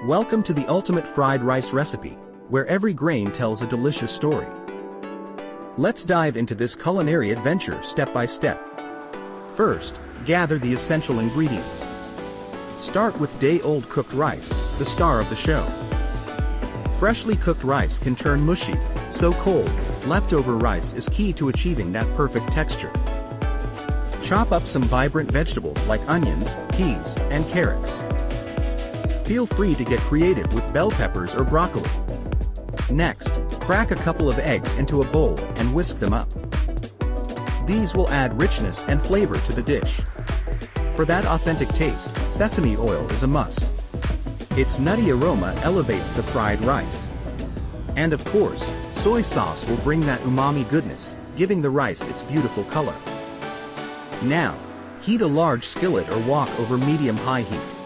Welcome to the ultimate fried rice recipe, where every grain tells a delicious story. Let's dive into this culinary adventure step by step. First, gather the essential ingredients. Start with day-old cooked rice, the star of the show. Freshly cooked rice can turn mushy, so cold, leftover rice is key to achieving that perfect texture. Chop up some vibrant vegetables like onions, peas, and carrots. Feel free to get creative with bell peppers or broccoli. Next, crack a couple of eggs into a bowl and whisk them up. These will add richness and flavor to the dish. For that authentic taste, sesame oil is a must. Its nutty aroma elevates the fried rice. And of course, soy sauce will bring that umami goodness, giving the rice its beautiful color. Now, heat a large skillet or wok over medium-high heat.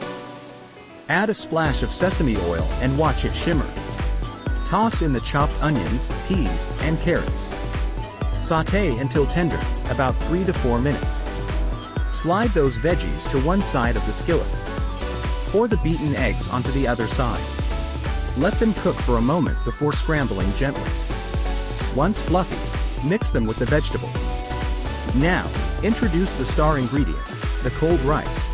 Add a splash of sesame oil and watch it shimmer. Toss in the chopped onions, peas, and carrots. Sauté until tender, about 3 to 4 minutes. Slide those veggies to one side of the skillet. Pour the beaten eggs onto the other side. Let them cook for a moment before scrambling gently. Once fluffy, mix them with the vegetables. Now, introduce the star ingredient, the cold rice.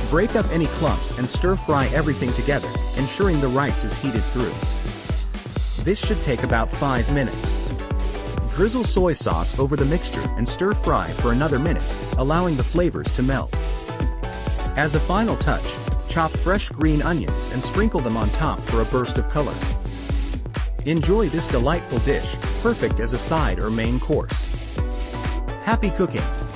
Break up any clumps and stir-fry everything together, ensuring the rice is heated through. This should take about 5 minutes. Drizzle soy sauce over the mixture and stir-fry for another minute, allowing the flavors to melt. As a final touch, chop fresh green onions and sprinkle them on top for a burst of color. Enjoy this delightful dish, perfect as a side or main course. Happy cooking!